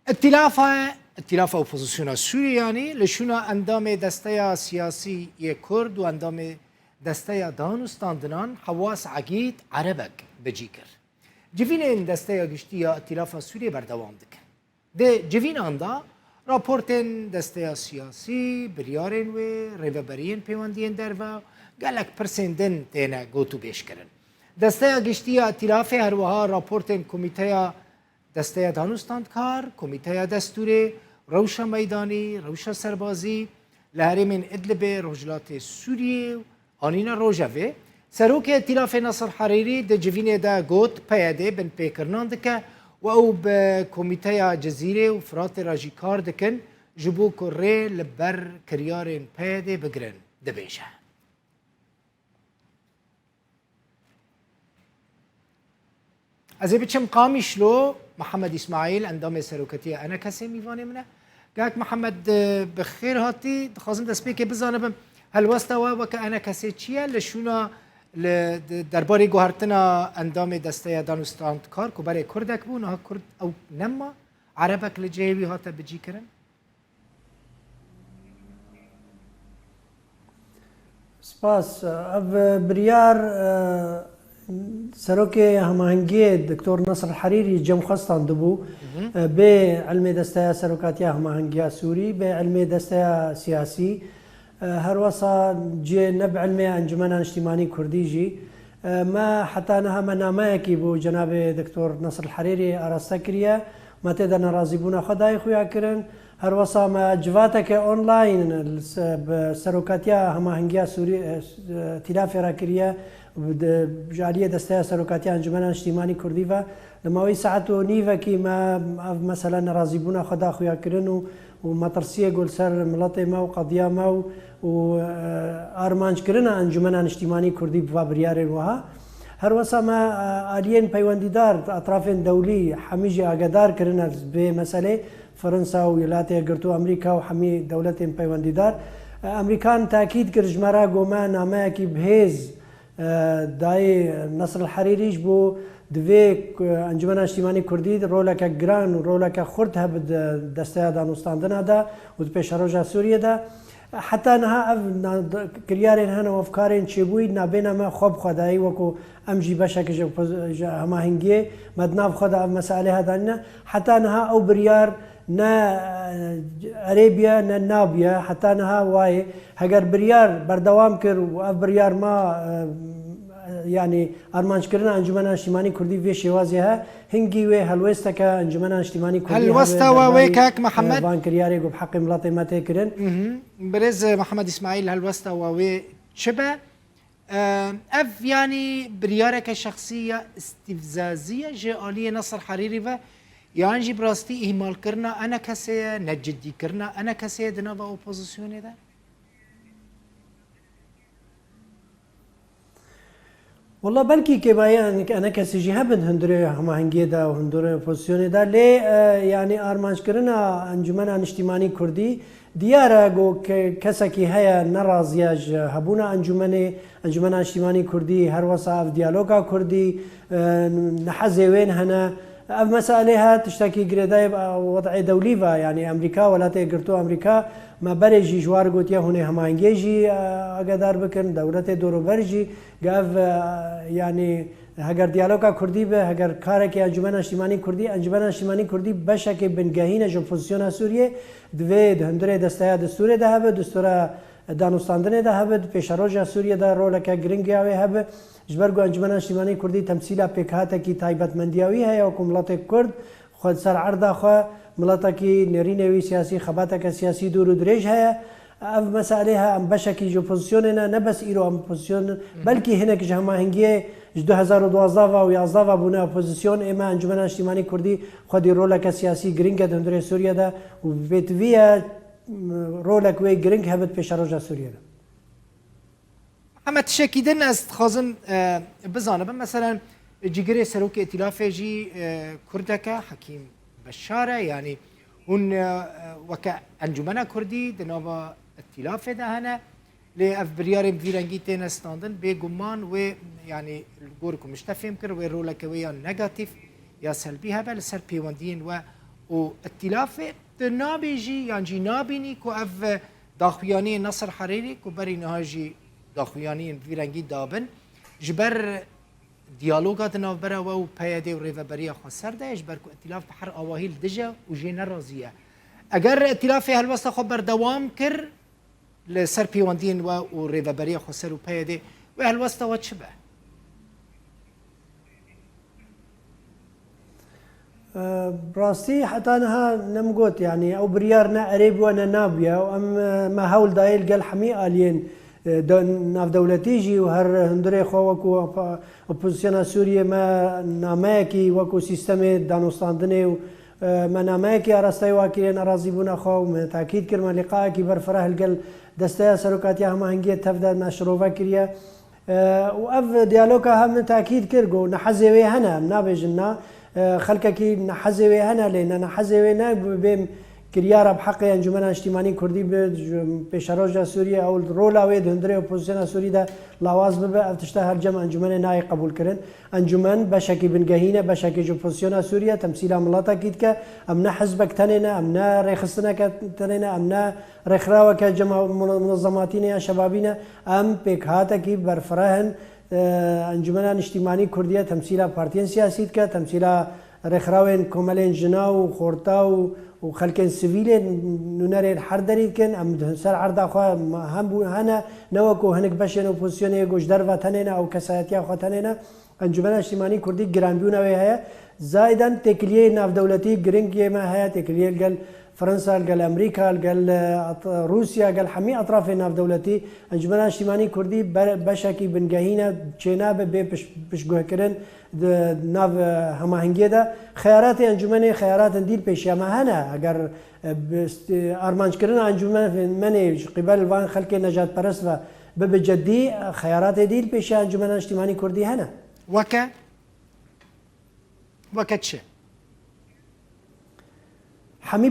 ائتلاف اپوزیسیون سوریانی لشونا اندام دسته سیاسی کرد و اندام دسته دانستاندنان حواس عقید عربک بجی کرد. جوین این دسته گشتی ائتلاف سوریه بردوام دکن. ده جوین آندا راپورتن دسته سیاسی بریارن و ریوبرین پیوندین در و گلک پرسندن تینا گوتو بیش کرن. دسته گشتی ائتلاف هر وها راپورتن کمیته دسته دانستاندکار، کمیته دستوری، روشا میدانی، روشا سربازی، لهرمین ادلب رجلات سوریه آنینا روجاوه سروک ائتلاف نصر حریری د جوین دا گوت پیاده بن پیکرنان دکه و او به کمیته جزیره و فرات راجی کار دکن جبو کره لبر کریارین پیاده بگرن دبیشه. از بچم قامیش لو محمد اسماعیل اندام سروکتی انا کسی میوانه منه گاک محمد بخیر هاتی خواستم دست که بزنم هل واسطه و که انا کسی چیه لشونا درباره گوهرتنا اندام دسته دانستاند کار که برای کردک بون ها کرد او نما عربک لجیوی هاتا بجی کرن سپاس اف بریار سروکی هماهنگی دکتر نصر حریری جمع خواستان دبو به علم دسته سروکاتی هماهنگی سوری به علم دسته سیاسی هر وصا جي نب علمي انجمن اجتماعي كرديجي ما حتى انها منامه کی بو جناب دکتر نصر الحريري ارستكريا ما تقدر نرازبونا خداي خويا كرن هر وصا ما جواتك اونلاين بسروكاتيا هماهنگيا سوري ائتلاف راكريا بجاليه دسته سروكاتيا انجمن اجتماعي كردي و لماوي ساعت و نيفا کی ما مثلا نرازبونا خدا خويا كرن ومطرسيه قول سر ملطي ما وقضيه ما وارمانج كرنا انجمن اجتماعي كردي بفابريار وها هر وسا ما الين بيونديدار اطراف دولي حميجي اقدار كرنا بمساله فرنسا وولايات قرتو امريكا وحمي دولتين بيونديدار امريكان تاكيد كرجمرا قوما ناماكي بهيز داي نصر الحريري بو دوی انجمن اجتماعی کردی رولک گران و رولک خرد هب دسته دانستاندن دا و پیش روزا سوریه دا حتی نه کریارین هن و افکارین چبوی نبینا ما خوب خدایی وکو امجی بشه که هماهنگی مدناف خدا مسائل هدانه حتی نه او بریار نه عربیا نه نابیا حتی نه وای اگر بریار بردوام کر و اف بریار ما يعني ارمانج كرنا انجمن اجتماعي كردي في شوازها هنجي و هلوستك انجمن اجتماعي كردي هلوستا وويكك محمد بان كرياري بحق ملاطي ما تكرن برز محمد اسماعيل هلوستا ووي شبه اف يعني بريارك شخصيه استفزازيه جاليه نصر حريري و يعني براستي اهمال كرنا انا كسي نجدي كرنا انا كسي دنوا اوبوزيسيون ده والله بلكي كما يعني انا كسجي هبن هندري هماهنگي دا وهندري بوزيشن دا لي يعني ارمانج كرنا انجمن اجتماعي كردي ديارا جو كسكي هيا نرازياج هبونا انجمن اجتماعي كردي هر وصاف ديالوجا كردي نحزي وين هنا مسألة تشتكي جريداي وضع دولي يعني امريكا ولا تقرتو امريكا ما برجي جوار قلت يا هنا هماهنگي اقدر بكن دولة دورو برجي قاف يعني هجر ديالوجا كردي به هجر كارك انجمن اجتماعي كردي انجمن اجتماعي كردي بشكل بنجاهين جو بوزيشن سوريا دوید هندره دسته دستور ده هب دستور دانستاندن ده هب پیشروج سوریه ده رولک گرینگ اوی هب جبرگو انجمن اجتماعی کردی تمثیل پیکات کی تایبت مندیاوی ہے یا ملت کرد خود سر عرض خو ملت کی نرینوی سیاسی خبات کی سیاسی دور درج ہے اف مسائلها ام بشكي جو بوزيشننا نبس ايرو ام بوزيشن بلكي هناك جماهنگي 2012 و 11 بونا بوزيشن اما انجمن اجتماعي كردي خدي رولك سياسي گرينگ دندر سوريا دا و بيتويا رولك وي گرينگ هبت پیش روجا سوريا دا اما تشكيدن است خازم بزانه مثلا جيگري سروك ائتلاف جي كردك حكيم بشاره يعني هون وك انجمن كردي دنوا ائتلاف ده هنا لاف بريار فيرانجي تنستاندن بگمان و يعني الجوركم مش تفهم كر و رولك ويا نيجاتيف يا سلبي هبل سر بيوندين و و ائتلاف نابيجي يعني جي نابيني كو اف داخوياني نصر حريري كو بري نهاجي داخوياني في رنگي دابن جبر ديالوغات نافبرا و بيادي و ريفابريا خسر ده جبر كو ائتلاف بحر اواهيل دجا و جي نرازيه اگر ائتلاف هالوسط خبر دوام كر لسر بيواندين و ريفابريا خسر و بيادي و هالوسط واتشبه براستي حتى أنها نمقوت يعني أو بريارنا قريب وأنا نابيا وأم ما هول دايل قال حمي آلين ناف دولتيجي وهر هندري خو وكو أوبوزيسيون سوريا ما ناماكي وكو سيستم دانوستاندني ما ناماكي أرستي واكلين أراضي بنا خو تأكيد كرما لقائك برفره القل دستيا سرقاتيا هم هنجي تفضل مشروفا كريا وأف ديالوكا هم تأكيد كرجو نحزوي هنا نابجنا خلككي نحزوي هنا لأن نحزوي نا بهم كريارة بحق أنجمن اجتماعي كردي بشراجة سوريا أو رولا ويد هندري أوبوزيسيون سوريا ده لواز ببقى تشتهر جمع أنجمن ناي قبول كرن أنجمن بشكل بنجهينة بشكل أوبوزيسيون سوريا تمثيل عملاتا كيدك أمنا حزبك تنينا أمنا ريخستنا كتنينا أمنا رخراوة كجمع منظماتنا يا شبابنا أم بكهاتا كي برفرهن انجمن اجتماعي كردية تمثيل بارتيين سياسية كتمثيل رخراوين كومالين جناو وخورتاو وخلكن سيفيلين نونارين حردري كن ام دهنسر عرض اخوا هم هنا نوكو هنك بشن اوبوزيسيون جوش درفا تنينا او كساتيا اخوا تنينا انجمن اجتماعي كردي جرانبيونا وهي زائدا تكليه ناف دولتي جرينج ما هي تكليه قال فرنسا قال امريكا قال روسيا قال حمي اطراف ناف دولتي انجمن اجتماعي كردي بشكي بنجهينا جناب بشجوه كرن ناف هماهنگی ده خيارات انجمن خيارات ديل پیشیا ما هنا اگر ارمانج کردن انجمن من قبل وان خلق نجات پرست و بجدی خيارات ديل پیشیا انجمن اجتماعي كردي هنا وكتشه حمي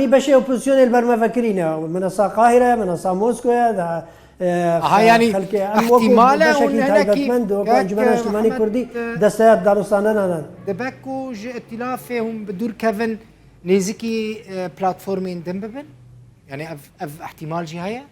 بشي اوبوزيسيون البرما فكرينا منصة قاهرة منصة موسكو يعني احتمالا هناك انجمن اجتماعي كردي دستات دارستان دبكو جي ائتلافهم بدور كيفن نيزكي بلاتفورمين دمببن يعني اف احتمال جي هيا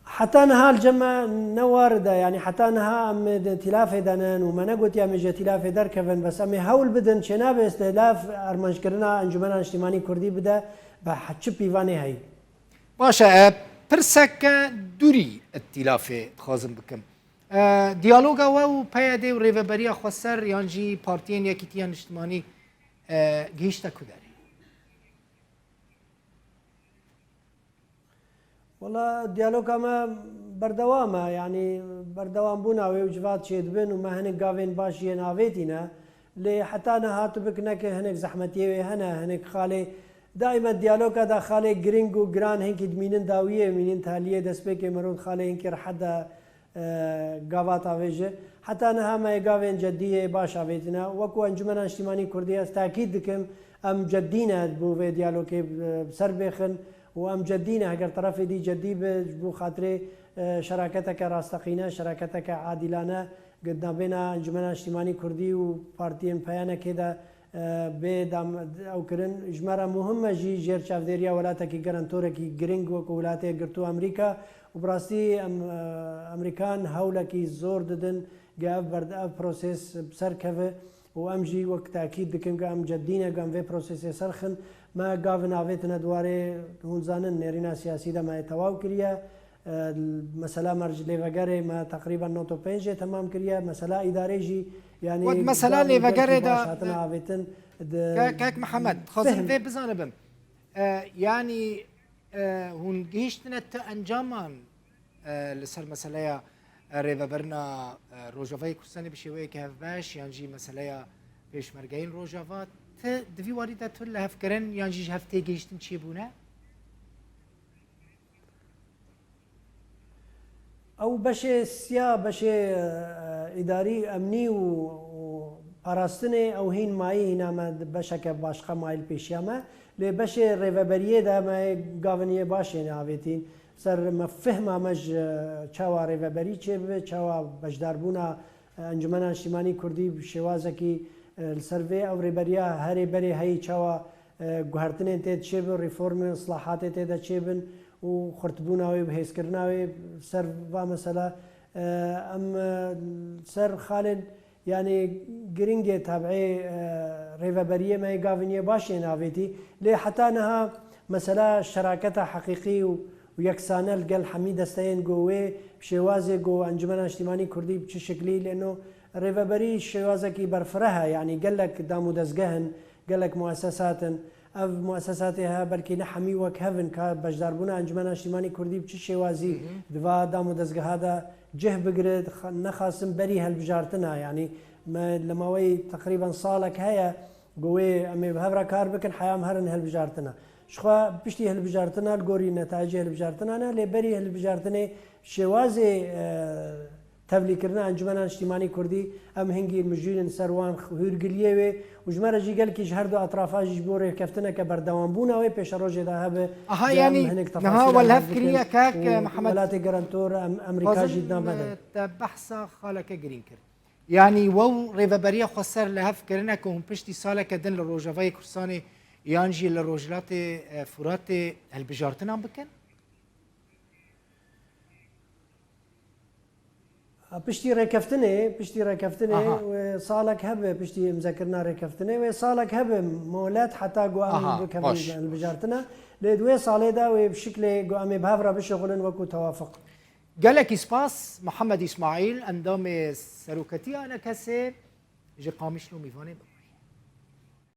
حتى انها الجمع نوارده يعني حتى انها ام ائتلاف دنان وما نقول يا مج ائتلاف در كيفن بس ام هول بدن شناب استهلاف ارمنج كرنا انجمن اجتماعي كردي بدا بحچ بيواني هاي باشا برسك دوري ائتلاف خازم بكم ديالوغا و بيادي و ريفابريا خسر يانجي بارتيين يكيتيان اجتماعي جيشتا كداري والله ديالوغا ما بردوامه يعني بردوام بونا وجفات شيد بن وما هنك قافين باشي نافيتنا لي حتى انا هاتبك نك هنك زحمتي هنا هنك خالي دائما ديالوغا دا خالي جرينجو جران هنك دمينن داويه منين تاليه دسبك مرون خالي هنك حدا قافات افيجه حتى انها ما يقافين جديه باش افيتنا وكو انجمن اجتماعي كرديه تاكيد دكم ام جدينا بو في ديالوغ بسربخن وام جدينا اگر طرف دي جدي بو خاطر شراكتك راستقينه شراكتك عادلانه قدنا بين انجمن اجتماعي كردي وبارتيين بيانا كده بدم او كرن اجماره مهمه جي جير شافديريا ولاتكي جرانتوركي جرينج وكولاتي قرتو امريكا وبراستي امريكان هولكي زور ددن جاب برد بروسيس بسركفه وامجي وقت اكيد دكم ام جدينا قام في بروسيس سرخن ما قافنا فيتنا دواري هون زانن نيرينا سياسي ده ما تواو كريا مسألة مرج ليفاجاري ما تقريبا نوتو بينجي تمام كريا مسألة إداري جي يعني مسألة ليفاجاري ده كاك محمد خاصم في بزانبم يعني هون جيشتنا انجامان لسر مسألة ريفابرنا روجافاي كرساني بشوي كهف باش يعني جي مسألة بيش مرجعين روجافات دفي واردة تقول لها فكرن يعني جي هفتي جيشتن تشيبونا او بشه سيا بشه اداري امني وپاراستنه او هين ماي هنا ما بشكه باشقه مايل پیشيامه ل بشه ريفابريه ده ما گاونيه باشه ناويتين سر مفهمه مج چاوا ريفابري چه چاوا بجداربونا ئەنجومەن نیشتیمانی کوردی شێوازێکی سەرێ ئەو ڕێبەریە هەرێ بەرێ هەیە چاوە گوهرتنێن تێ چێ بن ریفۆرمن سلاحاتێ تێدا چێ بن و خورتبووناوی هێزکردناوی سەر va مەسەلا ئەم سەر خالێن یعنی گرنگێ تابعێ ڕێڤەبەریە مای گاڤنیە باشێ ناوێتی لێ حتا نەها مەسەلا شەراکەتە حەقیقی و یەکسانە لەگەڵ هەمی دەستەیەن گۆوێ شێوازێ گۆ ئەنجومەن نیشتیمانی کوردی چ شکلی لێنۆ ڕێڤەبەری شێوازێکی بەرفرەهە یعنی گەلک دام و دەستگەهن گەلک موسساتن ئەو موسساتی هەیە بەلکی نە هەمی وەک هەڤن کە بەشداربوون ئەنجومەن نیشتیمانی کوردی چ شێوازی دوا دام و دەستگەهادا جه بگرێت نەخواستم بەری هەلبژارتنە ینی لە ماوەی تقریبان ساڵێک هەیە گوێ ئەمێ هەورە کار بکەن حیام هەرن هەلبژارتنە شخوا پشتی هەلبژارتنە گۆری نەتاجی هەلبژارتنانە لێبەری هەلبژارتنێ شێوازێ تەبلیکردن ئەنجومەن نیشتیمانی کوردی ئەم هەنگی مژیرن سەروان هورگلیەوێ وژمەرەجی گەلکیش هەردوو ئەطرافاژیش بۆ ڕێککەفتنە کە بەردەوام بوونەوەی پێشە ڕۆژێدا هەبێ هەفکریە کاک محەمەلاتی گەرانتۆر ئەمریکاژی نامەدە بەحسا خاڵەکە گرین کرد ینی وە ڕێڤەبەریە خۆسەر لە هەفکردنە کە هەم پشتی ساڵێکە دن لە ڕۆژەڤای کورسانی یانجی لە ڕۆژلاتی فوراتێ هەلبژارتنان بکەن پشتی ڕێکەفتنێ ساڵێک هەبێ پشتی ئەمزەکردنا ڕێکەفتنێ وێ ساڵێک هەبێ مۆلەت حتا گوام بکەبژارتنە لێ دوێ ساڵێدا وێ بشکلێ گوامێ باڤرا بشغڵن وەکو تەوافق گەلێکی سپاس محەممەد ئیسماعیل ئەندامێ سەرۆکەتیانە کەسێ ژ قامیشن و میوانێ